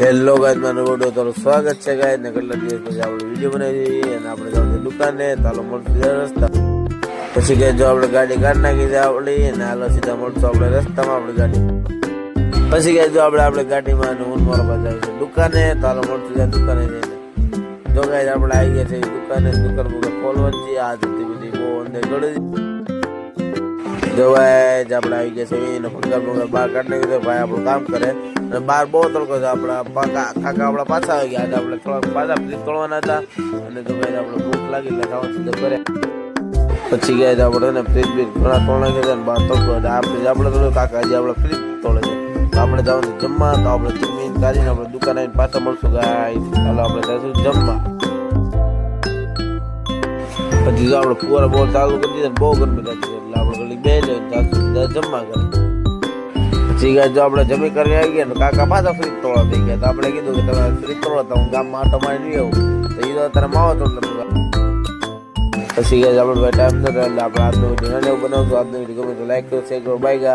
Hello guys, મારો video તમારું સ્વાગત છે ગાઈસ. ને કેટલા દિવસ પછી આપણે વિડીયો બનાવી દઈએ અને આપણે જવાનું છે દુકાને. ચાલો મળશું રસ્તા પછી કે જો આપણે ગાડી કાઢી નાખી છે આપણી અને હાલો સીધા મળશું આપણે રસ્તામાં આપણી ગાડી. પછી કે જો આપણે ગાડીમાં અને હું મારા પાસે આવી છે દુકાને. ચાલો મળશું ત્યાં દુકાને જઈને. જો ગાઈસ આપણે આવી ગયા છે દુકાને. દુકાન બુકા ખોલવાની છે. આ જતી બધી બહુ અંદર ગળી. જો ગાઈસ આપણે આવી ગયા છે એને પગાર બહાર કાઢી નાખ્યું. ભાઈ આપણું કામ કરે અને બહાર બહુ તડકો છે. આપણા કાકા આપણા પાછા આવી ગયા. આજે આપણે થોડાક પાછા ફ્રીજ તોડવાના હતા અને તો ગાઈસ આપણે ભૂખ લાગી એટલે ખાવાનું સીધું કરે. પછી ગાઈસ આપણે ફ્રીજ બીજ ઘણા તોડ નાખ્યા છે ને બહાર તડકો આપણે થોડું કાકા હજી આપણે ફ્રીજ તોડે છે. આપણે જવાનું જમવા. તો આપણે જમીન કાઢીને આપણે દુકાન આવીને પાછા મળશું ગાઈસ. ચાલો આપણે જઈશું જમવા. પછી જો આપણે ફુવારા બહુ ચાલુ કરી દીધા બહુ ગરમી લાગી એટલે આપણે ઘડી બે જમવા કરે. પછી ગાઈસ જો આપણે જમી કરી આવી ગયા ને કાકા પાછા ફ્રીજ તોડવા થઈ ગયા. તો આપણે કીધું કે તમે ફ્રીજ તોડો તો હું ગામમાં આટો મારી નહીં આવું. તો એ તો અત્યારે માવો તોડ. પછી ગાઈસ આપણે ટાઈમ નથી એટલે આપણે આજનો વિડીયો બનાવશું. આજનો વિડીયો ગમે તો લાઈક કરો, શેર કરો, બાય.